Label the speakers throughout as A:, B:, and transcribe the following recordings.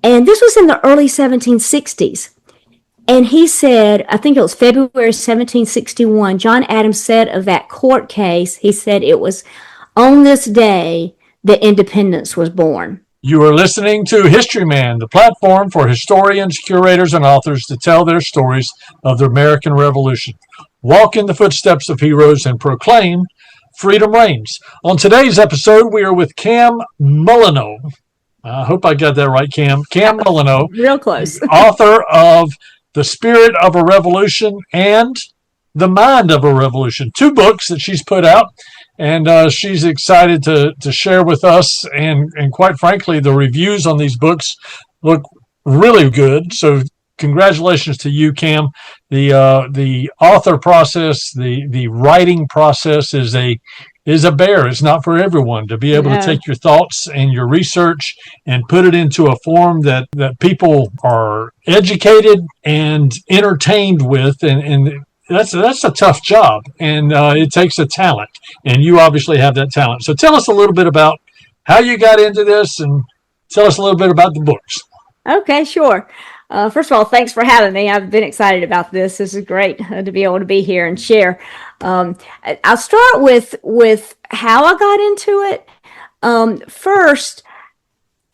A: And this was in the early 1760s. And he said, I think it was February 1761, John Adams said of that court case, he said it was on this day that independence was born.
B: You are listening to Historyman, the platform for historians, curators, and authors to tell their stories of the American Revolution. Walk in the footsteps of heroes and proclaim freedom reigns. On today's episode, we are with Cam Molineux. I hope I got that right, Cam. Cam Molineux.
A: Real close.
B: Author of The Spirit of a Revolution and The Mind of a Revolution. 2 books that she's put out. And she's excited to share with us. And quite frankly, the reviews on these books look really good. So congratulations to you, Cam. The author process, the writing process is a bear. It's not for everyone to be able to take your thoughts and your research and put it into a form that people are educated and entertained with. And that's a tough job, and it takes a talent, and you obviously have that talent. So tell us a little bit about how you got into this, and tell us a little bit about the books.
A: Okay, sure. First of all, thanks for having me. I've been excited about this. This is great to be able to be here and share. I'll start with how I got into it. First,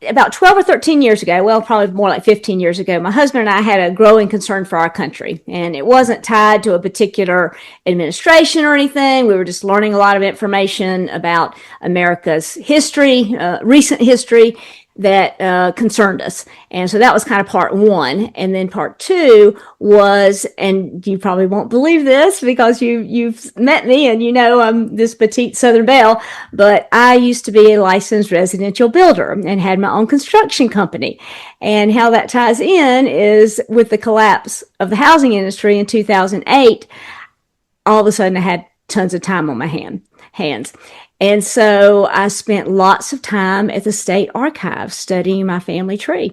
A: about 12 or 13 years ago, well, probably more like 15 years ago, my husband and I had a growing concern for our country. And it wasn't tied to a particular administration or anything. We were just learning a lot of information about America's history, recent history, that concerned us. And so that was kind of part one. And then part two was, and you probably won't believe this because you've met me and you know I'm this petite Southern belle, but I used to be a licensed residential builder and had my own construction company. And how that ties in is with the collapse of the housing industry in 2008, all of a sudden I had tons of time on my hands. And so I spent lots of time at the state archives studying my family tree.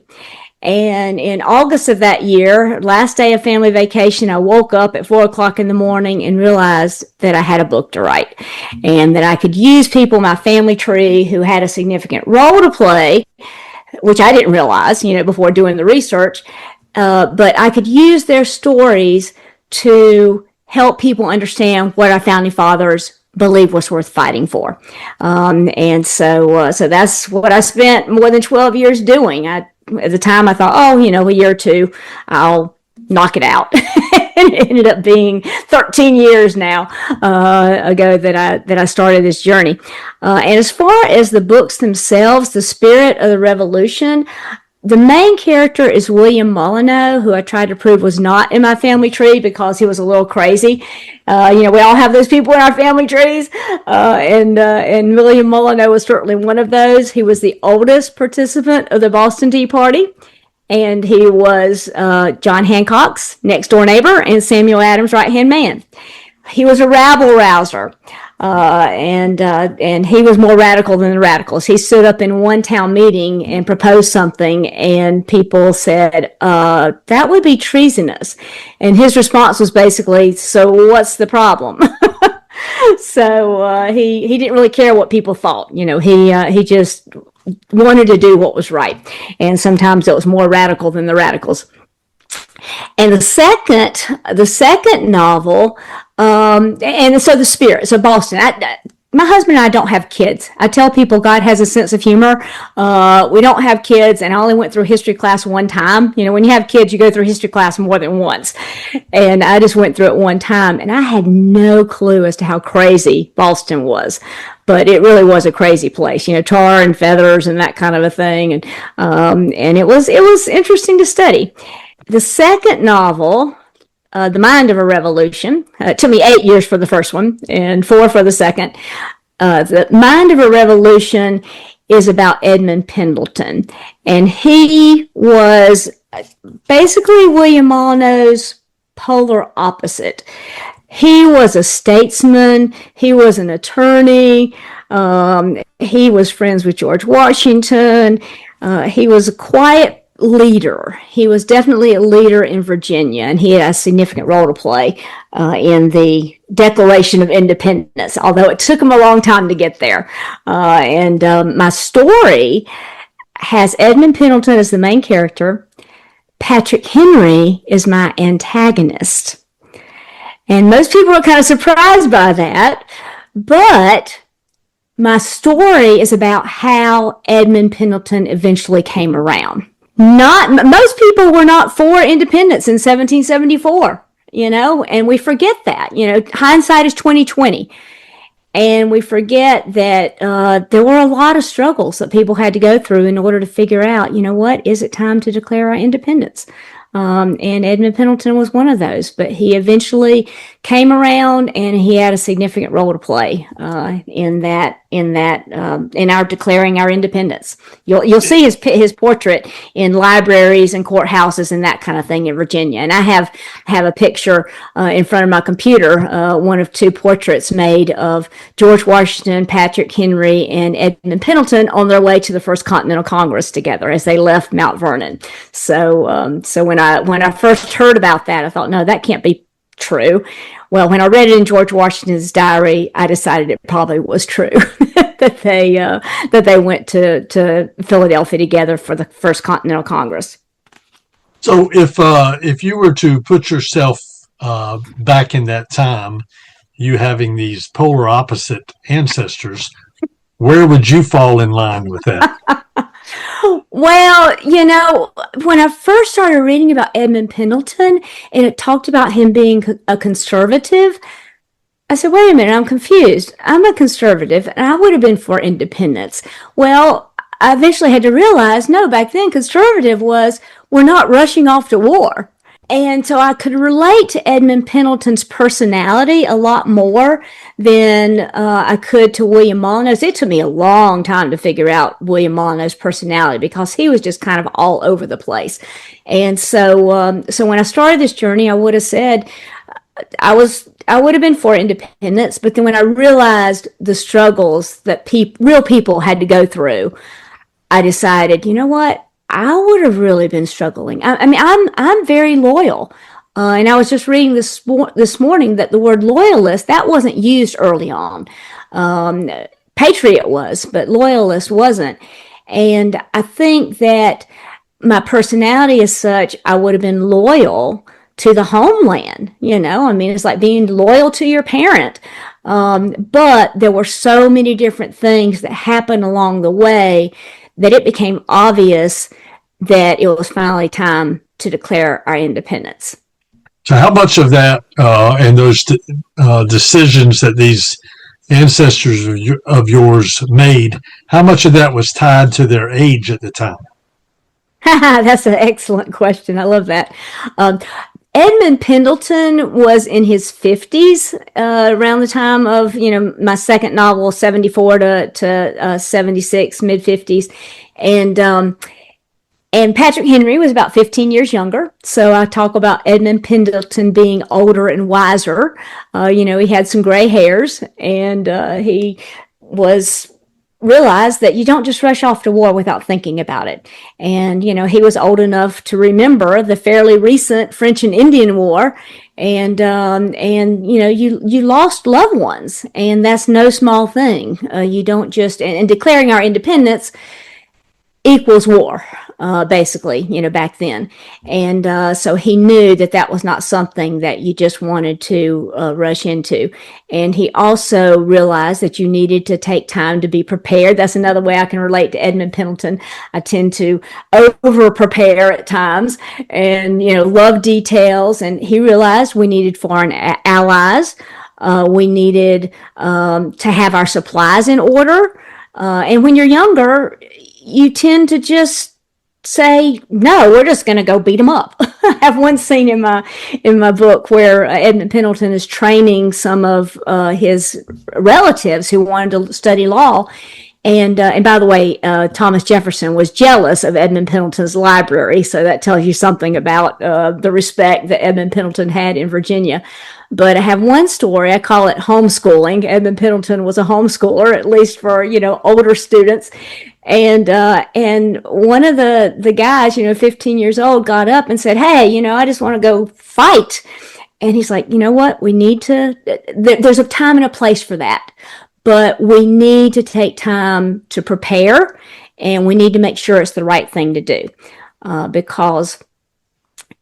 A: And in August of that year, last day of family vacation, I woke up at 4:00 in the morning and realized that I had a book to write and that I could use people in my family tree who had a significant role to play, which I didn't realize, before doing the research, but I could use their stories to help people understand what our founding fathers believe was worth fighting for. And so that's what I spent more than 12 years doing. At the time I thought, a year or two, I'll knock it out. And it ended up being 13 years now ago that I started this journey. And as far as the books themselves, The Spirit of the Revolution, the main character is William Molineux, who I tried to prove was not in my family tree because he was a little crazy. We all have those people in our family trees, and William Molineux was certainly one of those. He was the oldest participant of the Boston Tea Party, and he was John Hancock's next door neighbor and Samuel Adams' right-hand man. He was a rabble rouser. And he was more radical than the radicals. He stood up in one town meeting and proposed something, and people said, that would be treasonous. And his response was basically, so what's the problem? So he didn't really care what people thought. He just wanted to do what was right. And sometimes it was more radical than the radicals. And the second novel, and so The Spirit, so Boston. My husband and I don't have kids. I tell people God has a sense of humor. We don't have kids, and I only went through history class one time. When you have kids, you go through history class more than once. And I just went through it one time, and I had no clue as to how crazy Boston was. But it really was a crazy place, tar and feathers and that kind of a thing. And it was interesting to study. The second novel, The Mind of a Revolution, it took me 8 years for the first one and 4 for the second. The Mind of a Revolution is about Edmund Pendleton. And he was basically William Molineux's polar opposite. He was a statesman. He was an attorney. He was friends with George Washington. He was a quiet leader. He was definitely a leader in Virginia, and he had a significant role to play in the Declaration of Independence, although it took him a long time to get there. My story has Edmund Pendleton as the main character. Patrick Henry is my antagonist. And most people are kind of surprised by that. But my story is about how Edmund Pendleton eventually came around. Most people were not for independence in 1774, and we forget that. Hindsight is 2020. And we forget that there were a lot of struggles that people had to go through in order to figure out, what, is it time to declare our independence? And Edmund Pendleton was one of those, but he eventually came around, and he had a significant role to play in our declaring our independence. You'll see his portrait in libraries and courthouses and that kind of thing in Virginia. And I have a picture in front of my computer, one of two portraits made of George Washington, Patrick Henry, and Edmund Pendleton on their way to the First Continental Congress together as they left Mount Vernon. So when I first heard about that, I thought, no, that can't be true. Well, when I read it in George Washington's diary, I decided it probably was true that they went to Philadelphia together for the First Continental Congress.
B: So if you were to put yourself back in that time, you having these polar opposite ancestors, where would you fall in line with that?
A: Well, when I first started reading about Edmund Pendleton and it talked about him being a conservative, I said, wait a minute, I'm confused. I'm a conservative and I would have been for independence. Well, I eventually had to realize, no, back then conservative was, we're not rushing off to war. And so I could relate to Edmund Pendleton's personality a lot more than I could to William Molineux. It took me a long time to figure out William Molineux's personality because he was just kind of all over the place. And so when I started this journey, I would have said I would have been for independence. But then when I realized the struggles that real people had to go through, I decided, you know what? I would have really been struggling. I mean, I'm very loyal. And I was just reading this morning that the word loyalist, that wasn't used early on. Patriot was, but loyalist wasn't. And I think that my personality is such, I would have been loyal to the homeland. I mean, it's like being loyal to your parent. But there were so many different things that happened along the way that it became obvious that it was finally time to declare our independence.
B: So how much of that and those decisions that these ancestors of yours made, how much of that was tied to their age at the time?
A: That's an excellent question. I love that. Edmund Pendleton was in his 50s around the time of, my second novel, 74 to 76, mid 50s. And Patrick Henry was about 15 years younger. So I talk about Edmund Pendleton being older and wiser. He had some gray hairs, and he realized that you don't just rush off to war without thinking about it. And, he was old enough to remember the fairly recent French and Indian War. And you lost loved ones, and that's no small thing. You don't just, and declaring our independence equals war, basically, back then. And so he knew that was not something that you just wanted to rush into. And he also realized that you needed to take time to be prepared. That's another way I can relate to Edmund Pendleton. I tend to over prepare at times and, love details. And he realized we needed foreign allies. We needed to have our supplies in order. And when you're younger, you tend to just say, no, we're just going to go beat them up. I have one scene in my book where Edmund Pendleton is training some of his relatives who wanted to study law. And by the way, Thomas Jefferson was jealous of Edmund Pendleton's library. So that tells you something about the respect that Edmund Pendleton had in Virginia. But I have one story, I call it homeschooling. Edmund Pendleton was a homeschooler, at least for, older students. And one of the guys, 15 years old, got up and said, hey, I just want to go fight. And he's like, you know what? We need to, there's a time and a place for that. But we need to take time to prepare and we need to make sure it's the right thing to do, because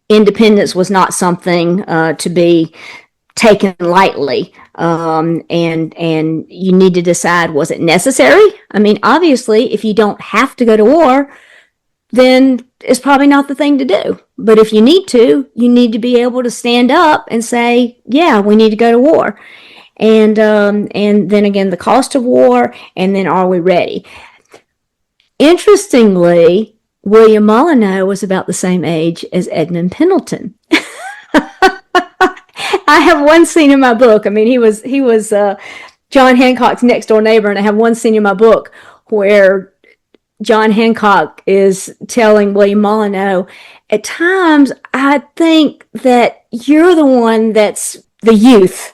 A: independence was not something to be taken lightly. And you need to decide, was it necessary? I mean, obviously, if you don't have to go to war, then it's probably not the thing to do. But if you need to, you need to be able to stand up and say, yeah, we need to go to war. And then again, the cost of war, and then are we ready? Interestingly, William Molineux was about the same age as Edmund Pendleton. I have one scene in my book. I mean, he was John Hancock's next door neighbor, and I have one scene in my book where John Hancock is telling William Molineux, at times I think that you're the one that's the youth.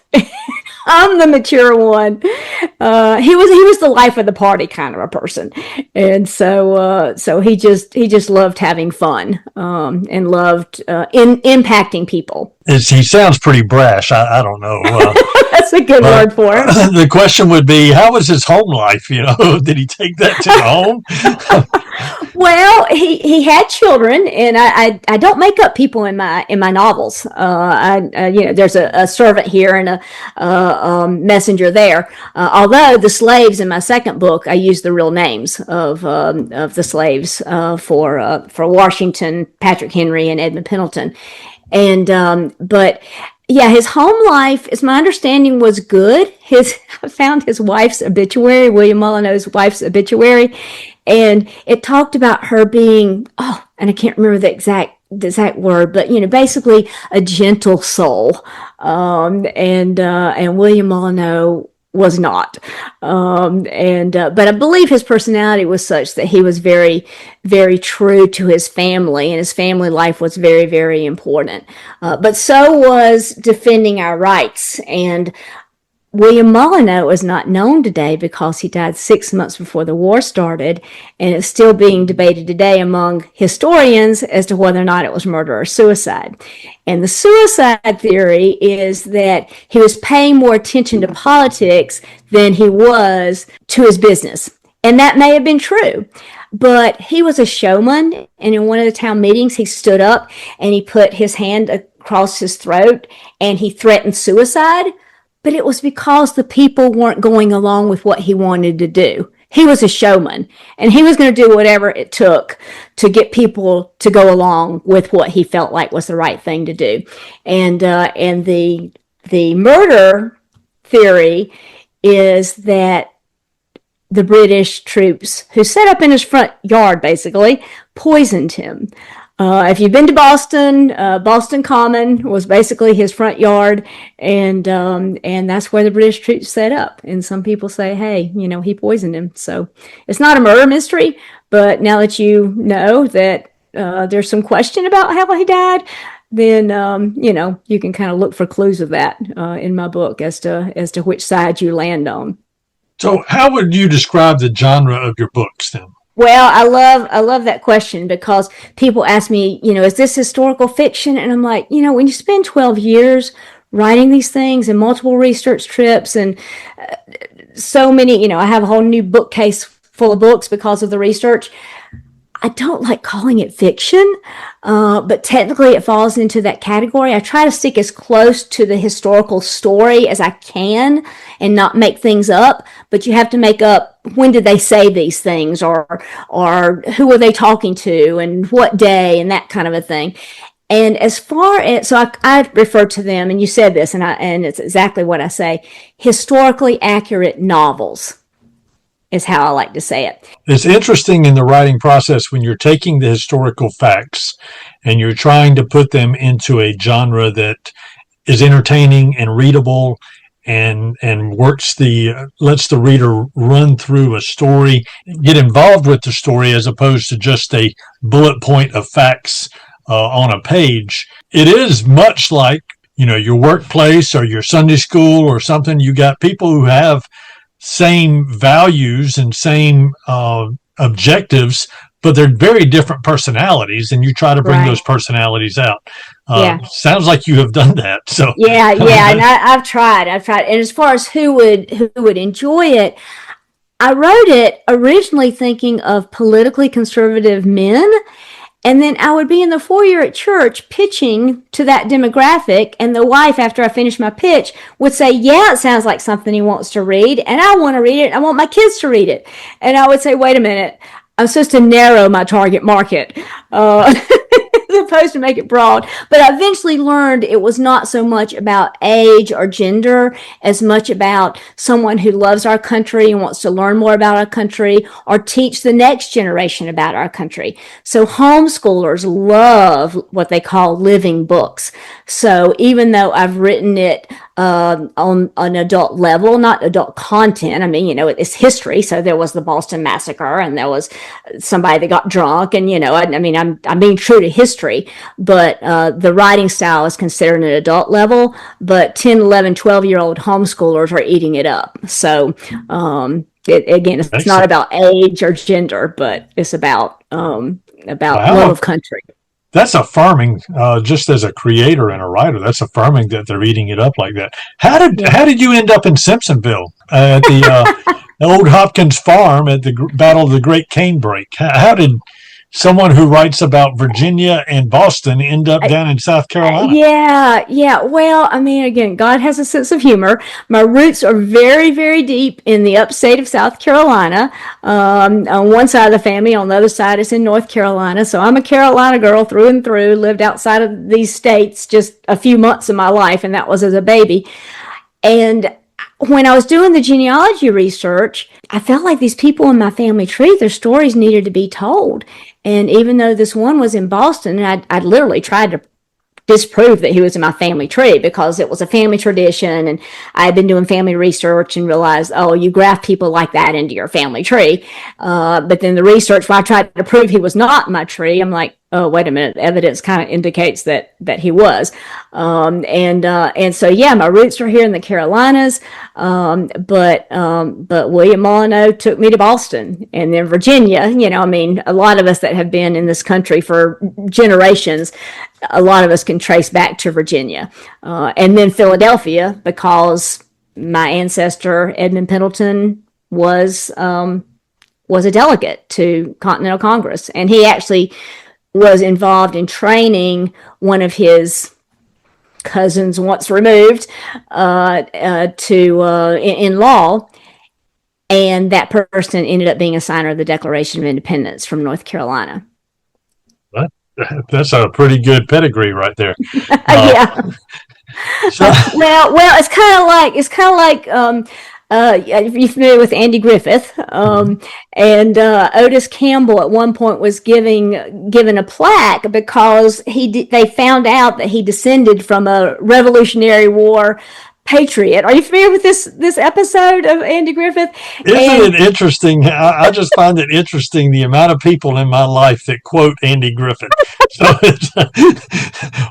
A: I'm the mature one. He was the life of the party kind of a person, and so he just loved having fun, and loved impacting people.
B: He sounds pretty brash. I don't know.
A: That's a good word for him.
B: The question would be, how was his home life? Did he take that to the home?
A: Well, he had children, and I don't make up people in my novels. There's a servant here and a messenger there. Although the slaves in my second book, I use the real names of the slaves for Washington, Patrick Henry, and Edmund Pendleton. And but yeah, his home life, as my understanding, was good. I found his wife's obituary, William Molineux's wife's obituary, and it talked about her being, and I can't remember the exact word, but basically a gentle soul. And William Molineux was not. But I believe his personality was such that he was very, very true to his family, and his family life was very, very important. But so was defending our rights. And William Molineux is not known today because he died 6 months before the war started, and it's still being debated today among historians as to whether or not it was murder or suicide. And the suicide theory is that he was paying more attention to politics than he was to his business. And that may have been true. But he was a showman, and in one of the town meetings, he stood up and he put his hand across his throat and he threatened suicide. But it was because the people weren't going along with what he wanted to do. He was a showman, and he was going to do whatever it took to get people to go along with what he felt like was the right thing to do. And the murder theory is that the British troops, who set up in his front yard, basically poisoned him. If you've been to Boston, Boston Common was basically his front yard, and that's where the British troops set up. And some people say, hey, he poisoned him. So it's not a murder mystery, but now that you know that there's some question about how he died, then you can kind of look for clues of that in my book as to which side you land on.
B: So how would you describe the genre of your books then?
A: Well, I love that question, because people ask me, is this historical fiction? And I'm like, when you spend 12 years writing these things and multiple research trips and so many, I have a whole new bookcase full of books because of the research. I don't like calling it fiction, but technically it falls into that category. I try to stick as close to the historical story as I can and not make things up, but you have to make up, when did they say these things, or who were they talking to, and what day, and that kind of a thing. And as far as, so I refer to them, and you said this, and it's exactly what I say, historically accurate novels is how I like to say it.
B: It's interesting in the writing process when you're taking the historical facts and you're trying to put them into a genre that is entertaining and readable and lets the reader run through a story, get involved with the story as opposed to just a bullet point of facts on a page. It is much like, your workplace or your Sunday school or something. You got people who have same values and same objectives, but they're very different personalities, and you try to bring those personalities out. Sounds like you have done that. So
A: yeah, and I've tried. And as far as who would enjoy it, I wrote it originally thinking of politically conservative men. And then I would be in the foyer at church pitching to that demographic. And the wife, after I finished my pitch, would say, yeah, it sounds like something he wants to read. And I want to read it. I want my kids to read it. And I would say, wait a minute. I'm supposed to narrow my target market. As opposed to make it broad. But I eventually learned it was not so much about age or gender as much about someone who loves our country and wants to learn more about our country or teach the next generation about our country. So homeschoolers love what they call living books. So even though I've written it on an adult level, not adult content. I mean, it's history. So there was the Boston Massacre and there was somebody that got drunk and, I'm being true to history, but the writing style is considered an adult level, but 10, 11, 12-year-old homeschoolers are eating it up. So, it's not about age or gender, but it's about love of country.
B: That's affirming, just as a creator and a writer. That's affirming that they're eating it up like that. How did you end up in Simpsonville at the old Hopkins farm at the Battle of the Great Canebrake? How did someone who writes about Virginia and Boston end up down in South Carolina?
A: Yeah. Well, again, God has a sense of humor. My roots are very, very deep in the upstate of South Carolina. On one side of the family, on the other side is in North Carolina. So I'm a Carolina girl through and through, lived outside of these states just a few months of my life, and that was as a baby. And when I was doing the genealogy research, I felt like these people in my family tree, their stories needed to be told. And even though this one was in Boston, and I literally tried to disprove that he was in my family tree because it was a family tradition, and I had been doing family research and realized, oh, you graft people like that into your family tree. But then the research, when I tried to prove he was not in my tree, I'm like, oh, wait a minute, evidence kind of indicates that he was. And so, yeah, my roots are here in the Carolinas. But William Molineux took me to Boston, and then Virginia. A lot of us that have been in this country for generations, a lot of us can trace back to Virginia. And then Philadelphia, because my ancestor, Edmund Pendleton, was a delegate to Continental Congress. And he actually was involved in training one of his cousins once removed in law, and that person ended up being a signer of the Declaration of Independence from North Carolina.
B: That's a pretty good pedigree right there.
A: Yeah. Well, it's kind of like you're familiar with Andy Griffith, and Otis Campbell at one point was given a plaque because they found out that he descended from a Revolutionary War patriot. Are you familiar with this episode of Andy Griffith?
B: Isn't it interesting? I just find it interesting the amount of people in my life that quote Andy Griffith. So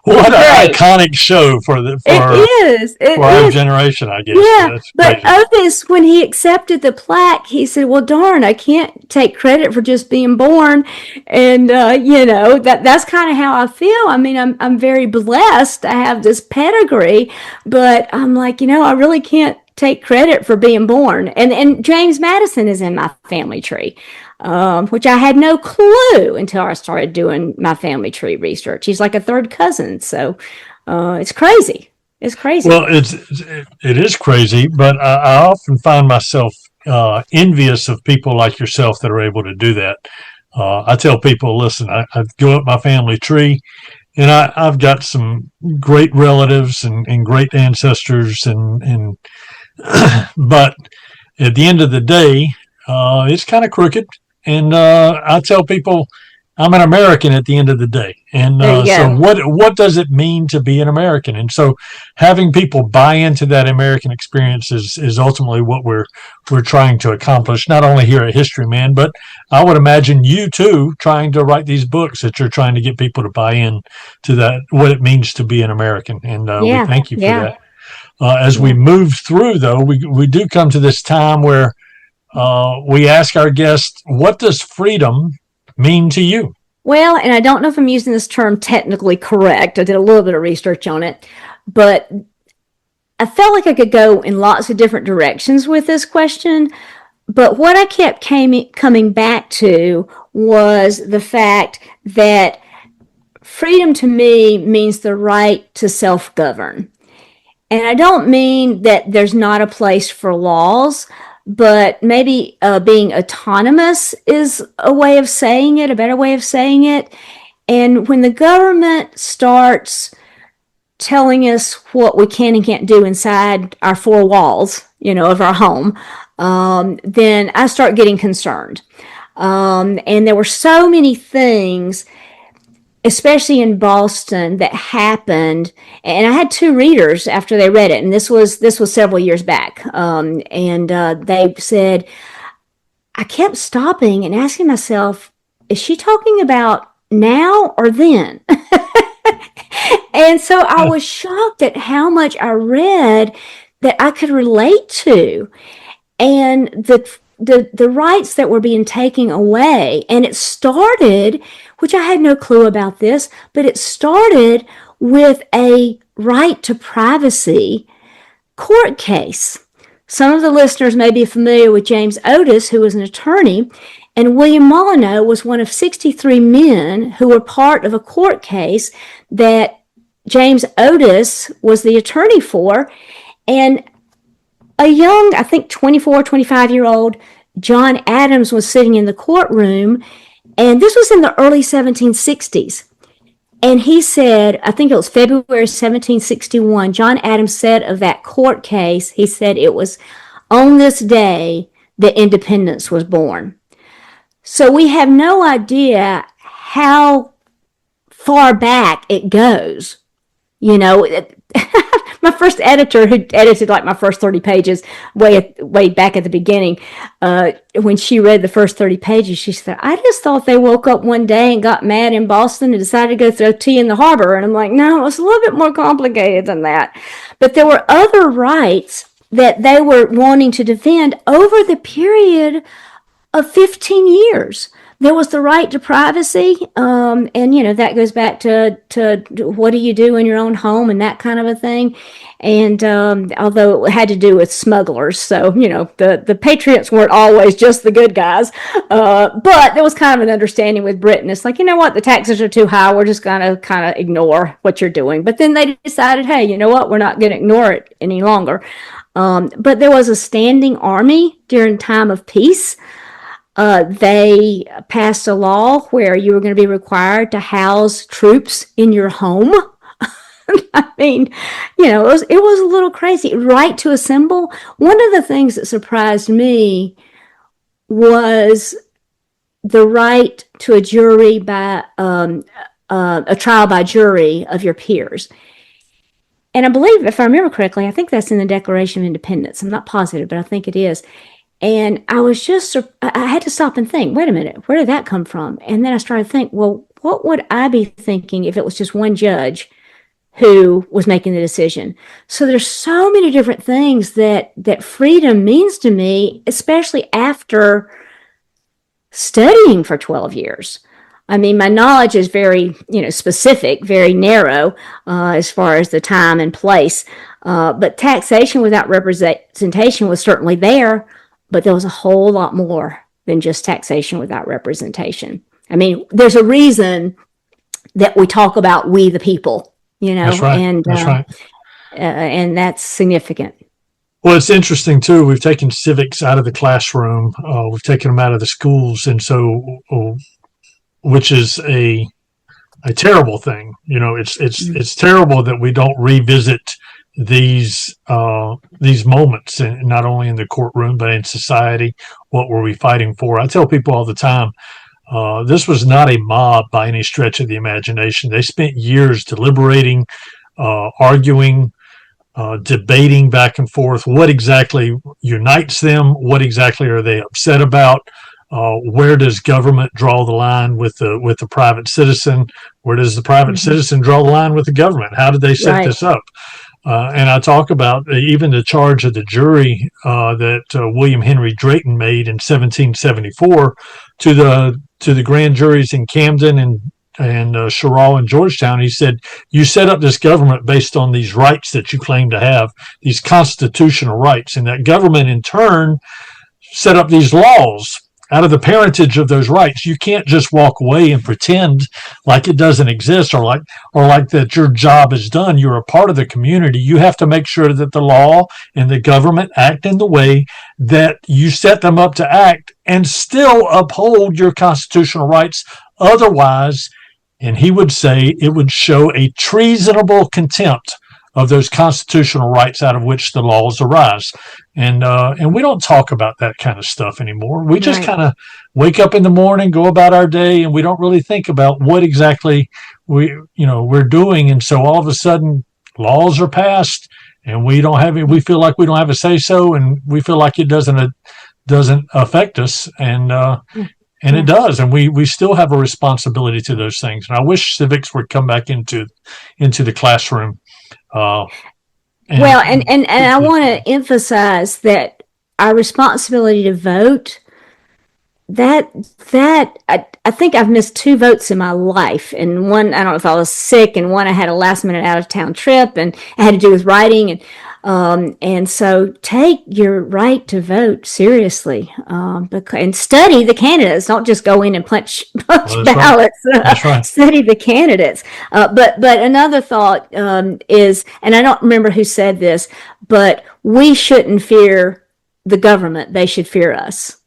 B: what an iconic show for our generation, I guess.
A: Yeah, but Otis, when he accepted the plaque, he said, "Well, darn, I can't take credit for just being born," and that's kind of how I feel. I'm very blessed to have this pedigree, but I'm like, I really can't take credit for being born. And James Madison is in my family tree, which I had no clue until I started doing my family tree research. He's like a third cousin, so it's crazy. It's crazy.
B: Well, it is crazy, but I often find myself envious of people like yourself that are able to do that. I tell people, listen, I go up my family tree, and I've got some great relatives and great ancestors, and but at the end of the day, it's kind of crooked. And I tell people I'm an American at the end of the day. And so what does it mean to be an American? And so having people buy into that American experience is ultimately what we're trying to accomplish, not only here at Historyman, but I would imagine you too, trying to write these books that you're trying to get people to buy in to that, what it means to be an American. And we thank you for that. As we move through, though, we do come to this time where we ask our guests, what does freedom mean to you?
A: Well, and I don't know if I'm using this term technically correct. I did a little bit of research on it, but I felt like I could go in lots of different directions with this question. But what I kept coming back to was the fact that freedom to me means the right to self-govern. And I don't mean that there's not a place for laws, but maybe being autonomous is a way of saying it, a better way of saying it. And when the government starts telling us what we can and can't do inside our four walls, of our home, then I start getting concerned. And there were so many things, especially in Boston, that happened. And I had two readers after they read it, and this was several years back. And they said, I kept stopping and asking myself, is she talking about now or then? And so I was shocked at how much I read that I could relate to, and the rights that were being taken away. And it started, which I had no clue about this, but it started with a right to privacy court case. Some of the listeners may be familiar with James Otis, who was an attorney, and William Molineux was one of 63 men who were part of a court case that James Otis was the attorney for. And a young, I think 24, 25-year-old John Adams was sitting in the courtroom, and this was in the early 1760s. And he said, I think it was February 1761, John Adams said of that court case, he said it was on this day that independence was born. So we have no idea how far back it goes. My first editor, who edited like my first 30 pages way back at the beginning, when she read the first 30 pages, she said, I just thought they woke up one day and got mad in Boston and decided to go throw tea in the harbor. And I'm like, no, it's a little bit more complicated than that. But there were other rights that they were wanting to defend over the period of 15 years. There was the right to privacy, and that goes back to what do you do in your own home and that kind of a thing. And although it had to do with smugglers, so the patriots weren't always just the good guys, but there was kind of an understanding with Britain. It's like, what, the taxes are too high, we're just gonna kind of ignore what you're doing. But then they decided, hey, you know what, we're not going to ignore it any longer. But there was a standing army during time of peace. They passed a law where you were going to be required to house troops in your home. I mean, it was a little crazy. Right to assemble. One of the things that surprised me was the right to a jury by a trial by jury of your peers. And I believe, if I remember correctly, I think that's in the Declaration of Independence. I'm not positive, but I think it is. And I was I had to stop and think, wait a minute, where did that come from? And then I started to think, well, what would I be thinking if it was just one judge who was making the decision? So there's so many different things that freedom means to me, especially after studying for 12 years. I mean, my knowledge is very, specific, very narrow as far as the time and place. But taxation without representation was certainly there. But there was a whole lot more than just taxation without representation. I mean, there's a reason that we talk about we the people,
B: That's right.
A: And
B: that's right.
A: And that's significant.
B: Well, it's interesting too. We've taken civics out of the classroom. We've taken them out of the schools, and so, which is a terrible thing. It's terrible that we don't revisit these moments, and not only in the courtroom but in society. What were we fighting for? I tell people all the time, this was not a mob by any stretch of the imagination. They spent years deliberating, arguing, debating back and forth. What exactly unites them? What exactly are they upset about? Where does government draw the line with the private citizen? Where does the private citizen draw the line with the government? How did they set this up? And I talk about even the charge of the jury that William Henry Drayton made in 1774 to the grand juries in Camden and Sherall and Georgetown. He said, you set up this government based on these rights that you claim to have, these constitutional rights, and that government in turn set up these laws out of the parentage of those rights. You can't just walk away and pretend like it doesn't exist, or like that your job is done. You're a part of the community. You have to make sure that the law and the government act in the way that you set them up to act and still uphold your constitutional rights. Otherwise, and he would say, it would show a treasonable contempt of those constitutional rights out of which the laws arise. And we don't talk about that kind of stuff anymore. We just kind of wake up in the morning, go about our day, and we don't really think about what exactly we're doing. And so all of a sudden laws are passed and we feel like we don't have a say so, and we feel like it doesn't affect us. And it does, and we still have a responsibility to those things. And I wish civics would come back into the classroom.
A: And I want to emphasize that our responsibility to vote, that I think I've missed 2 votes in my life, and one, I don't know if I was sick, and one I had a last minute out of town trip, and it had to do with writing, and so take your right to vote seriously, and study the candidates. Don't just go in and punch ballots. Right. That's right. Study the candidates. But another thought is, and I don't remember who said this, but we shouldn't fear the government. They should fear us.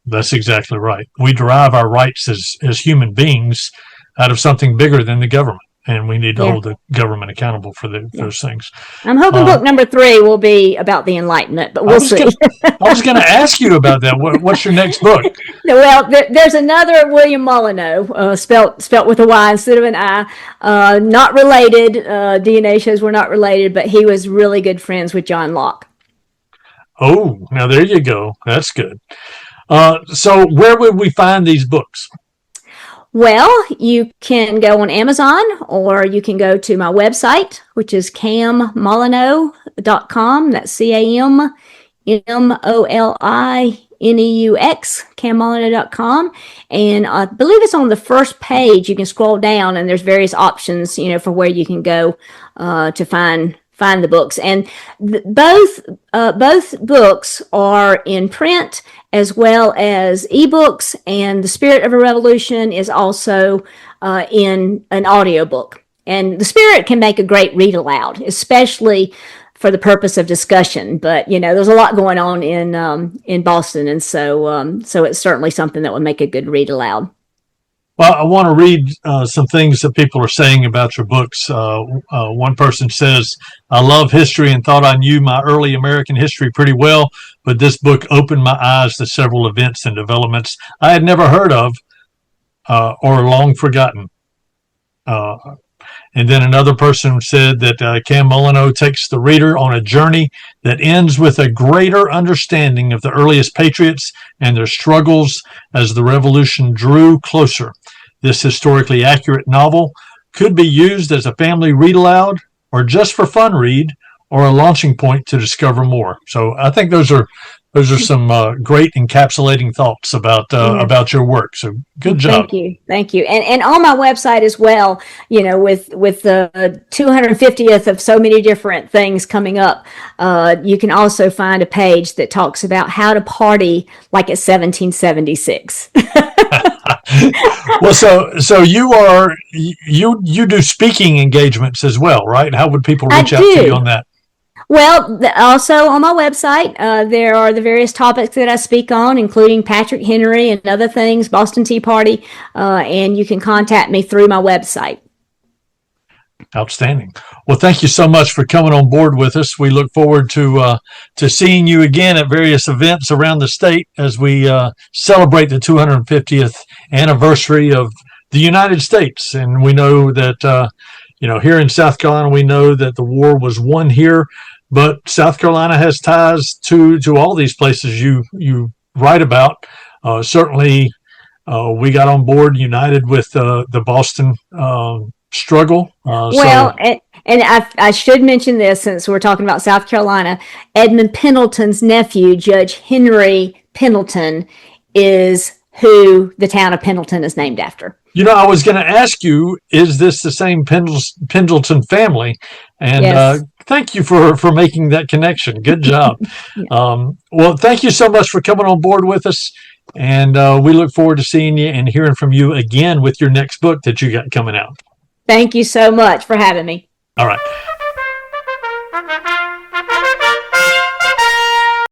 B: That's exactly right. We derive our rights as human beings out of something bigger than the government. And we need to hold the government accountable for those things.
A: I'm hoping book number 3 will be about the Enlightenment, but we'll see.
B: I was going to ask you about that. What's your next book?
A: Well, there's another William Molineux, spelt with a Y instead of an I. Not related. DNA shows we're not related, but he was really good friends with John Locke.
B: Oh, now there you go. That's good. So where would we find these books?
A: Well, you can go on Amazon, or you can go to my website, which is cammolineux.com. That's CAMMOLINEUX, cammolineux.com. And I believe it's on the first page. You can scroll down, and there's various options, for where you can go to find the books. And both books are in print as well as ebooks, and The Spirit of a Revolution is also in an audiobook. And The Spirit can make a great read aloud, especially for the purpose of discussion. But there's a lot going on in Boston, and so it's certainly something that would make a good read aloud.
B: Well, I want to read some things that people are saying about your books. One person says, I love history and thought I knew my early American history pretty well, but this book opened my eyes to several events and developments I had never heard of or long forgotten. And then another person said that Cam Molineux takes the reader on a journey that ends with a greater understanding of the earliest patriots and their struggles as the revolution drew closer. This historically accurate novel could be used as a family read aloud, or just for fun read, or a launching point to discover more. So I think those are some great encapsulating thoughts about your work. So good job.
A: Thank you. And on my website as well, with the 250th of so many different things coming up, you can also find a page that talks about how to party like it's 1776.
B: Well, so you do speaking engagements as well, right? How would people reach out to you on that?
A: Well, also on my website, there are the various topics that I speak on, including Patrick Henry and other things, Boston Tea Party, and you can contact me through my website.
B: Outstanding. Well, thank you so much for coming on board with us. We look forward to seeing you again at various events around the state as we celebrate the 250th anniversary of the United States. And we know that, here in South Carolina, we know that the war was won here, but South Carolina has ties to all these places you write about. Certainly, we got on board united with the Boston struggle.
A: And I should mention this, since we're talking about South Carolina. Edmund Pendleton's nephew, Judge Henry Pendleton, is who the town of Pendleton is named after.
B: I was going to ask you, is this the same Pendleton family? And
A: Yes.
B: thank you for making that connection. Good job.
A: Yeah.
B: Well, thank you so much for coming on board with us. And we look forward to seeing you and hearing from you again with your next book that you got coming out.
A: Thank you so much for having me.
B: All right.